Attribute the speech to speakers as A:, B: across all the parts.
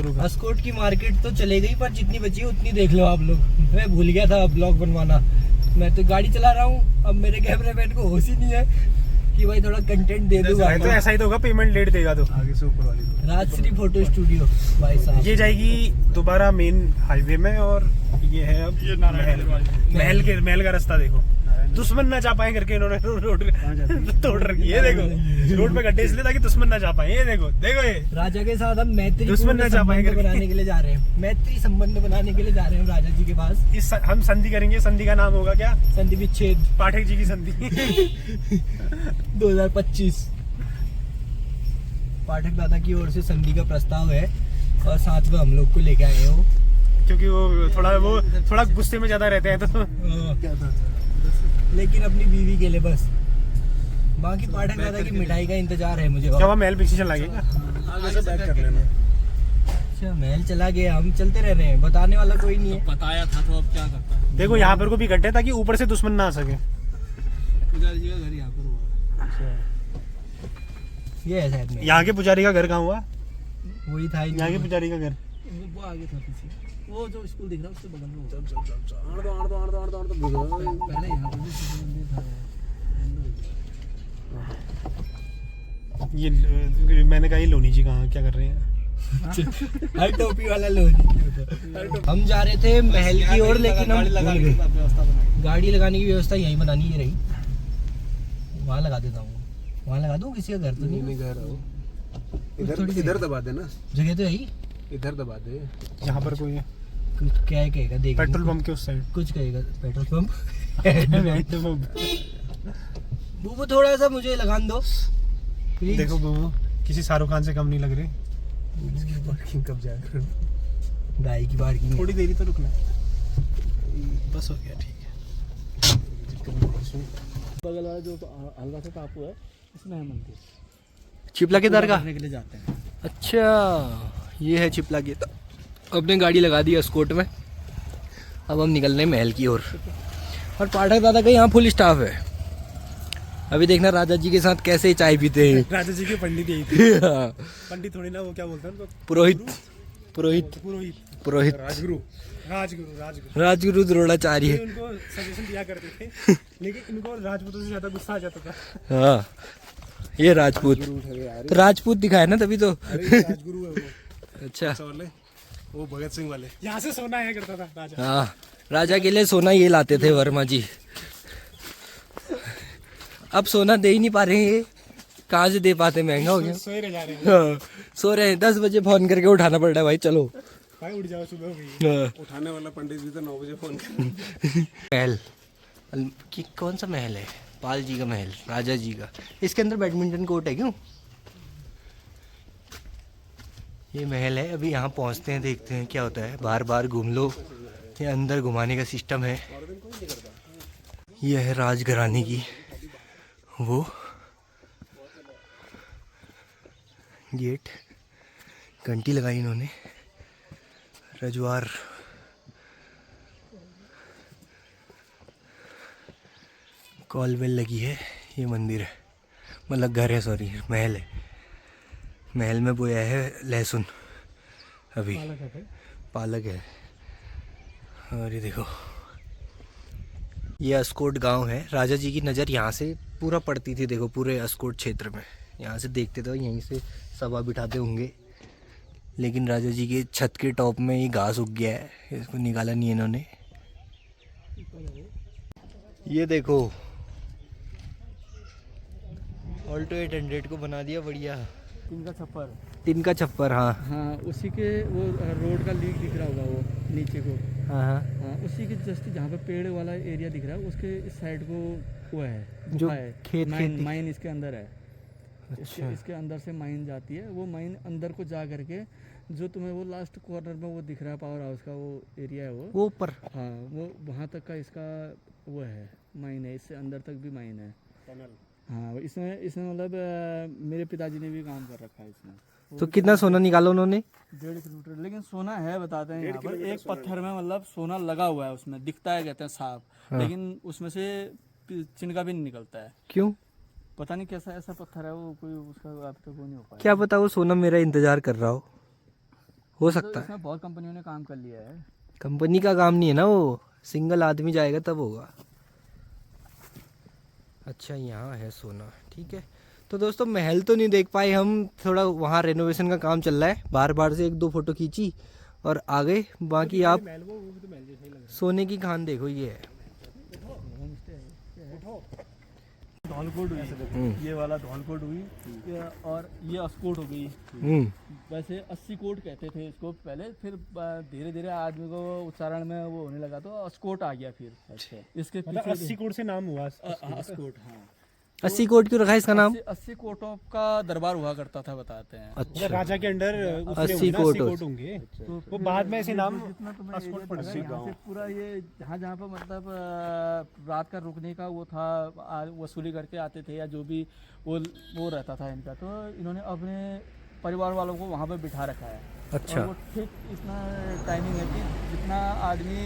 A: शुरू कर।
B: अस्कोट की मार्केट तो चले गई, पर जितनी बची है उतनी देख लो आप लोग। मैं भूल गया था ब्लॉग बनवाना। मैं तो गाड़ी चला रहा हूँ, अब मेरे कैमरा मैन को होश ही नहीं है कि भाई थोड़ा कंटेंट दे दूंगा।
A: तो ऐसा ही तो होगा, पेमेंट लेट देगा तो।
C: आगे से ऊपर वाली
B: राजश्री फोटो स्टूडियो भाई साहब।
A: ये जाएगी दोबारा मेन हाईवे में, और ये है अब महल का रास्ता। देखो दुश्मन ना जा पाए करके इन्होंने रोड तोड़ रखी है। देखो रोड पे गड्ढे इसलिए ताकि दुश्मन ना जा पाए। ये देखो ये
B: राजा के साथ हम मैत्री
A: दुश्मन ना जा पाए
B: संबंध बनाने के लिए जा रहे हैं। मैत्री संबंध बनाने के लिए जा रहे हैं राजा जी के पास।
A: हम संधि करेंगे। संधि का नाम होगा क्या?
B: संधि विच्छेद।
A: पाठक जी की संधि
B: 2025 पाठक दादा की ओर से संधि का प्रस्ताव है, और साथ में हम लोग को लेके आए हो,
A: क्योंकि वो थोड़ा गुस्से में ज्यादा रहते हैं तो
B: लेकिन अपनी बीवी के लिए बस। बाकी पाठक दादा की मिठाई का इंतजार है मुझे।
A: क्या वहाँ महल पीछे चला गया?
C: आगे से बैक कर लेना।
B: अच्छा महल चला गया, हम चलते रह रहे हैं, बताने वाला कोई नहीं है।
D: तो बताया था तो अब क्या करता है।
A: देखो यहाँ पर को भी गड्ढे ताकि ऊपर से दुश्मन ना आ सके।
D: पुजारी जी का घर यहाँ पर हुआ।
B: ये है शायद में।
A: यहाँ के पुजारी का घर कहाँ हुआ?
B: वही था
A: यहाँ के पुजारी का घर
D: वो आगे था पीछे, वो जो स्कूल दिख रहा है उससे बगल में होगा।
C: आड़ दो
D: पहले यहाँ पर भी शिव मंदिर था।
A: ये मैंने कहा ये लोनी जी कहाँ क्या कर रहे हैं?
B: हर टोपी वाला लोग। हम जा रहे थे महल की ओर, लेकिन हम भूल गए। गाड़ी लगाने की व्यवस्था यहीं बनानी ही रही। वहाँ लगा देता हूँ। वहाँ लगा दूँ, किसी का घर तो नहीं।
C: घर इधर दबा दे ना।
B: जगह तो यही।
C: इधर दबा दे।
A: यहाँ पर कोई है
B: कुछ क्या है कहेगा, देख
A: पेट्रोल पंप के उस साइड।
B: कुछ कहेगा पेट्रोल पंप। वो थोड़ा सा मुझे लगान दो प्लीज।
A: देखो बबू किसी शाहरुख खान से कम नहीं लग रही।
C: पार्किंग कब जाएगा?
B: गाय की पार्किंग।
A: थोड़ी देरी तो रुकना, बस हो गया ठीक है।
D: बगल वाला जो हल्का सा टापू है इसमें है मंदिर।
B: चिपला के दरगाह
D: करने के लिए जाते हैं।
B: अच्छा ये है चिपला की। अपने गाड़ी लगा दी अस्कोट में, अब हम निकल रहे हैं महल की ओर। और पाठक दादा का यहाँ फुल स्टाफ है। अभी देखना राजा जी के साथ कैसे चाय पीते हैं।
A: राजा जी के पंडित यही थे।
B: हाँ।
A: पंडित थोड़ी ना, वो क्या बोलते हैं उनको?
B: पुरोहित पुरोहित
A: पुरोहित
B: पुरोहित
A: राजगुरु
B: राजगुरु द्रोणाचार्य।
A: उनको सजेशन दिया करते थे, लेकिन इनको राजपूतों से ज्यादा गुस्सा आ जाता था।
B: हाँ ये राजपूत तो राजपूत दिखाया ना तभी तो।
C: राजगुरु है वो।
B: अच्छा
C: वाले वो भगत सिंह वाले।
A: यहाँ से सोना आया करता था राजा।
B: हाँ राजा के लिए सोना ये लाते थे वर्मा जी। अब सोना दे ही नहीं पा रहे हैं, ये कहाँ से दे पाते, महंगा हो गया।
A: सोए रह जा रहे हैं।
B: हाँ, सो रहे हैं। 10 बजे फोन करके उठाना पड़ रहा है, भाई चलो।
A: भाई उठ जाओ, सुबह हो गई।
B: हाँ।
C: उठाने वाला पंडित भी तो 9 बजे फोन कर।
B: महल कि कौन सा महल है? पाल जी का महल, राजा जी का। इसके अंदर बैडमिंटन कोर्ट है क्यों? ये महल है। अभी यहाँ पहुँचते हैं, देखते हैं क्या होता है। बार बार घूम लो, ये अंदर घुमाने का सिस्टम है। ये है राजघराने की वो गेट, घंटी लगाई इन्होंने। रजवार कॉल बेल लगी है। ये मंदिर है, मतलब घर है, सॉरी महल है। महल में बोया है लहसुन, अभी पालक है। और ये देखो ये अस्कोट गांव है। राजा जी की नज़र यहाँ से पूरा पड़ती थी, देखो पूरे अस्कोट क्षेत्र में। यहाँ से देखते तो यहीं से सभा बिठाते होंगे, लेकिन राजा जी के छत के टॉप में ये घास उग गया है, इसको निकाला नहीं इन्होंने। ये देखो ऑल्टो 800 को बना दिया बढ़िया। तीन का छप्पर हाँ
D: हाँ उसी के वो रोड का लीक दिख रहा होगा वो नीचे को।
B: हाँ हाँ
D: हाँ उसी के जस्ट जहाँ पे पेड़ वाला एरिया दिख रहा है उसके इस साइड को वो है,
B: जो
D: है
B: खेत
D: माइन इसके अंदर है।
B: अच्छा।
D: इसके अंदर से माइन जाती है। वो माइन अंदर को जा करके जो तुम्हें वो लास्ट कॉर्नर में वो दिख रहा है पावर हाउस का वो एरिया है वो
B: ऊपर।
D: हाँ वो वहाँ तक का इसका वो है, माइन है। इससे अंदर तक भी माइन है। हाँ इसमें मतलब मेरे पिताजी ने भी काम कर रखा है इसमें।
B: तो कितना सोना निकाला उन्होंने?
D: 1.5 किलोमीटर, लेकिन सोना है बताते हैं यहाँ पर। एक पत्थर में मतलब सोना लगा हुआ है, उसमें दिखता है कहते हैं साफ।
B: हाँ।
D: लेकिन उसमें से चिनका भी नहीं निकलता है।
B: क्यों?
D: पता नहीं कैसा ऐसा पत्थर है वो, कोई उसका अब तक वो नहीं हो पाया।
B: क्या पता वो सोना मेरा इंतजार कर रहा हो। हो सकता है।
D: इसमें बहुत कंपनियों ने काम कर लिया है।
B: कंपनी का काम नहीं है ना, वो सिंगल आदमी जाएगा तब होगा। अच्छा यहाँ है सोना, ठीक है। तो दोस्तों महल तो नहीं देख पाए हम, थोड़ा वहाँ रेनोवेशन का काम चल रहा है, बार बार से 1-2 फोटो खींची और आ गए। बाकी आप सोने की खान देखो, ये है
D: धौलकोट हुई, ये वाला धौलकोट हुई, और ये अस्कोट हो गई। वैसे 80 कोट कहते थे इसको पहले, फिर धीरे धीरे आदमी को उच्चारण में वो होने लगा तो अस्कोट आ गया फिर। अच्छा, इसके पीछे
A: 80 कोट से नाम हुआ
D: अस्कोट। हाँ,
B: 80 कोट क्यों रखा है इसका नाम?
D: 80 कोटों का दरबार हुआ करता था बताते हैं।
B: अच्छा,
A: राजा के अंडर
B: 80 कोट
A: होंगे, तो वो बाद में ऐसे नाम
D: अस्कोट पड़ गया। यहाँ से पूरा ये जहाँ जहाँ पर मतलब रात का रुकने का वो था, वसूली करके आते थे या जो भी वो रहता था इनका, तो इन्होंने अपने परिवार वालों को वहाँ पे बिठा रखा है।
B: अच्छा,
D: और वो ठीक इतना टाइमिंग है कि जितना आदमी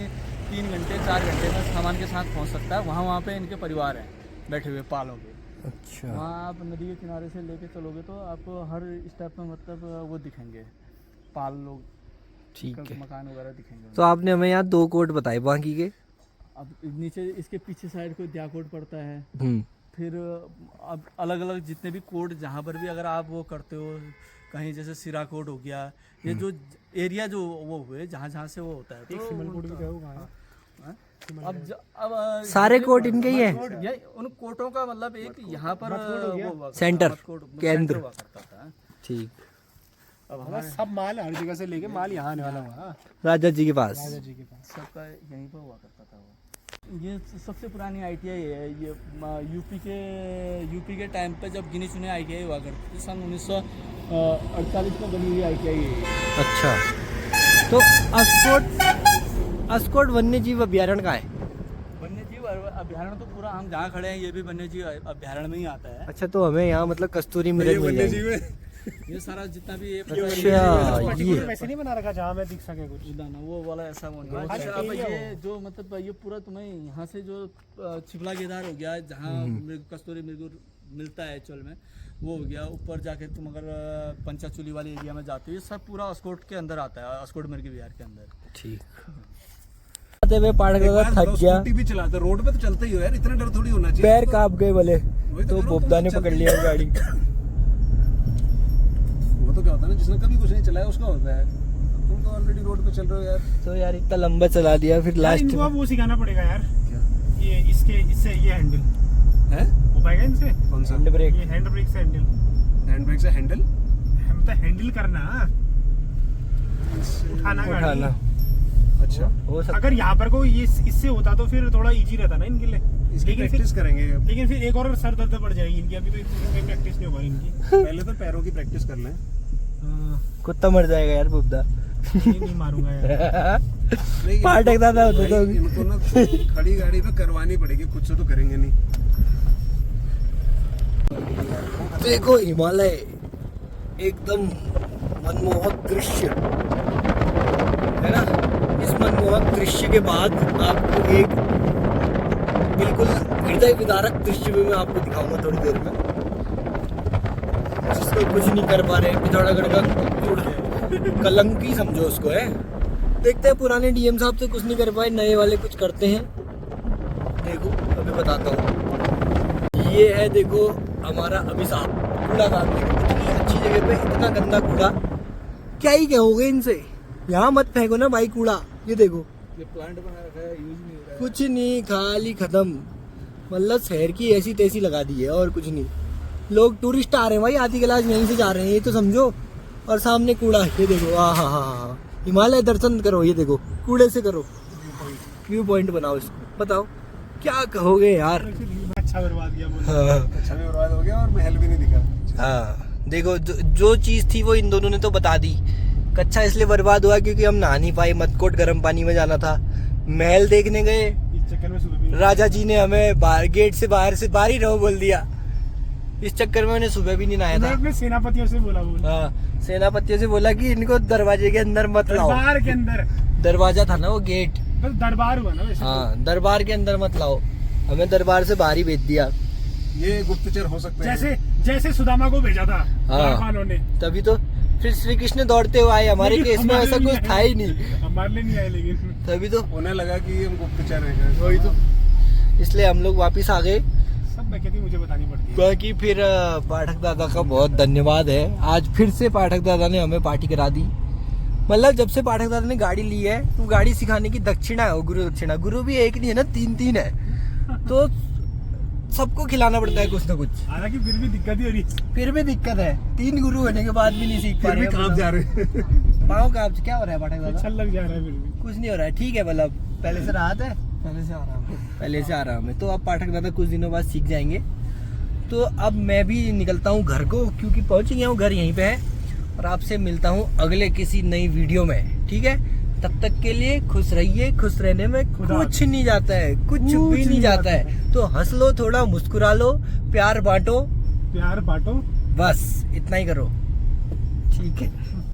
D: 3 घंटे 4 घंटे में सामान के साथ पहुँच सकता है, वहाँ पे इनके परिवार हैं बैठे हुए पालों के।
B: अच्छा,
D: वहाँ आप नदी के किनारे से लेके चलोगे तो आपको हर स्टेप में मतलब वो दिखेंगे, पाल लोग,
B: ठीक है।
D: मकान वगैरह दिखेंगे।
B: तो आपने हमें यहाँ 2 कोट बताए, बाकी के
D: अब नीचे इसके पीछे साइड को द्या कोट पड़ता है। फिर अब अलग अलग जितने भी कोड जहाँ पर भी अगर आप वो करते हो, कहीं जैसे सिरा कोड हो गया, ये जो एरिया जो वो हुए जहाँ जहाँ से वो होता है, तो अब
B: सारे कोट इनके ही है।
D: ये उन कोटों का मतलब एक यहाँ पर वो
B: सेंटर, केंद्र
D: हुआ करता था।
B: ठीक।
A: अब सब माल हर जगह से लेके माल यहाँ आने वाला हुआ
B: राजा जी के पास,
D: सबका यहीं पर हुआ करता था वो। ये सबसे पुरानी ITI है, ये यूपी के टाइम पे जब गिनी चुने ITI हुआ करती थी, सन 1948 में बनी हुई ITI है।
B: अच्छा, तो अस्कोट वन्य जीव अभ्यारण्य का है?
D: वन्य जीव अभ्यारण्य तो पूरा हम जहाँ खड़े हैं ये भी वन्य जीव अभ्यारण्य में ही आता है।
B: अच्छा, तो हमें यहाँ मतलब कस्तूरी मृग मिल जाएगी।
D: ये सारा जितना भी
B: अच्छा,
A: ये वैसे नहीं बना रखा जहाँ में दिख सके कुछ
D: ना वो वाला ऐसा होने वाला। अच्छा, अब ये जो मतलब ये पूरा तुम्हें यहाँ से जो छिपला केदार हो गया, जहाँ कस्तूरी मृग मिलता है एक्चुअल में, वो हो गया। ऊपर जाके तुम अगर पंचाचूली वाली एरिया में जाते हो, ये सब पूरा अस्कोट के अंदर आता है, अस्कोट मृग विहार के अंदर।
B: ठीक। थक गया,
C: भी चलाते रोड पे तो चलते ही हो यार, इतना डर थोड़ी होना चाहिए।
B: पैर कांप गए बोले, तो बोबदा ने पकड़ लिया गाड़ी।
C: वो तो क्या होता है ना, जिसने कभी कुछ नहीं चलाया उसका होता है। तुम तो ऑलरेडी रोड पे चल रहे हो यार।
B: तो यार इतना लंबा चला दिया, फिर लास्ट
A: इनको अब वो सिखाना पड़ेगा यार। ये इससे ये हैंडल
C: है
A: हो पाएगा इनसे?
C: कौन सा?
B: हैंड ब्रेक,
A: ये हैंड ब्रेक से हैंडल,
C: हैंड ब्रेक से हैंडल,
A: हम तो हैंडल करना, उठाना गाड़ी।
C: अच्छा,
B: हो सकता।
A: अगर यहाँ पर कोई ये इससे होता तो फिर थोड़ा इजी रहता ना इनके लिए।
C: इसकी प्रैक्टिस करेंगे।
A: लेकिन फिर एक और सर दर्द पड़ जाएगी इनकी, अभी तो इतनी प्रैक्टिस नहीं होगा इनकी।
C: पहले तो पैरों की प्रैक्टिस कर लें।
B: कुत्ता मर जाएगा यार बोबदा।
A: नहीं मारूंगा यार।
C: नहीं,
B: पार्ट एकदा था
C: भाई,
B: तो
C: इनको ना खड़ी गाड़ी पे करवानी पड़ेगी, खुद से तो करेंगे नहीं।
B: देखो हिमालय, एकदम मनमोहक दृश्य है ना। इस मनमोहक दृश्य के बाद आपको एक बिल्कुल हृदय विदारक दृश्य भी मैं आपको दिखाऊंगा थोड़ी देर में, जिसको कुछ नहीं कर पा रहे पिथौरागढ़ का कलंकी समझो उसको है। देखते हैं, पुराने DM साहब से कुछ नहीं कर पाए, नए वाले कुछ करते हैं। देखो अभी बताता हूँ। ये है देखो हमारा अभिशाप कूड़ादान। देखो इतनी अच्छी जगह पे इतना गंदा कूड़ा, क्या ही कहोगे इनसे। यहाँ मत फेंको ना भाई कूड़ा। ये देखो
D: ये प्लांट बना रखा है, यूज नहीं हो रहा है।
B: कुछ नहीं, खाली खत्म, मतलब शहर की ऐसी तैसी लगा दी है और कुछ नहीं। लोग टूरिस्ट आ रहे हैं भाई, आधी क्लास यहीं से जा रहे हैं, ये तो समझो। और सामने कूड़ा, ये देखो, हाँ, हिमालय दर्शन करो। ये देखो कूड़े से करो, व्यू पॉइंट बनाओ इसको। बताओ क्या कहोगे यार।
A: अच्छा बर्बाद किया बोल।
B: हाँ,
C: अच्छा भी बर्बाद हो गया और महल भी नहीं दिखा।
B: हाँ देखो जो चीज थी वो इन दोनों ने तो बता दी। कच्चा इसलिए बर्बाद हुआ क्योंकि हम नहा नहीं पाए, मटकोट गर्म पानी में जाना था। महल देखने गए,
A: इस चक्कर में सुबह भी
B: राजा जी ने हमें गेट से बाहर ही रहो बोल दिया। इस चक्कर में उन्हें सुबह भी नहीं नहाया था।
A: अपने सेनापतियों से बोला
B: हाँ, सेनापतियों से बोला कि इनको दरवाजे के अंदर मत लाओ।
A: दरबार के अंदर,
B: दरवाजा था ना वो गेट।
A: बस दरबार हुआ ना वैसे।
B: हाँ, दरबार के अंदर मत लाओ, हमें दरबार से बाहर ही भेज दिया।
C: ये गुप्तचर हो सकते हैं।
A: जैसे सुदामा को भेजा था
B: हाँ।
A: द्वारपालों ने।
B: तभी तो फिर श्री कृष्ण दौड़ते हुए आए, हमारे केस में ऐसा कुछ था ही नहीं,
A: हमारे नहीं आए, लेकिन
B: तभी तो
C: उन्हें लगा कि हम गुप्तचर हैं।
B: वही तो, इसलिए हम लोग वापिस आ गए।
A: सब बैकेटी मुझे बतानी पड़ती है।
B: बाकी फिर पाठक दादा का बहुत धन्यवाद है, आज फिर से पाठक दादा ने हमें पार्टी करा दी। मतलब जब से पाठक दादा ने गाड़ी ली है तो गाड़ी सिखाने की दक्षिणा है, वो गुरु दक्षिणा, गुरु भी एक नहीं है ना, 3 है, तो सबको खिलाना पड़ता है कुछ ना कुछ।
A: हालांकि फिर भी दिक्कत ही हो रही है।
B: फिर भी दिक्कत है, 3 गुरु होने के बाद भी नहीं सीख पा
C: फिर भी
B: रहे।
C: कांप जा रहे।
B: पाँव कांप, क्या हो रहा है पाठक दादा?
A: छल लग जा रहा है फिर भी।
B: कुछ नहीं हो रहा है, ठीक है, मतलब पहले से राहत है,
D: पहले से आराम है।
B: पहले से आराम है। तो अब पाठक दादा कुछ दिनों बाद सीख जाएंगे। तो अब मैं भी निकलता हूँ घर को, क्योंकि पहुँच गया हूँ, घर यहीं पे है, और आपसे मिलता हूँ अगले किसी नई वीडियो में, ठीक है? तब तक के लिए खुश रहिए, खुश रहने में कुछ नहीं जाता है, कुछ भी नहीं जाता है, तो हंस लो, थोड़ा मुस्कुरा लो, प्यार बांटो,
A: प्यार बांटो,
B: बस इतना ही करो, ठीक है?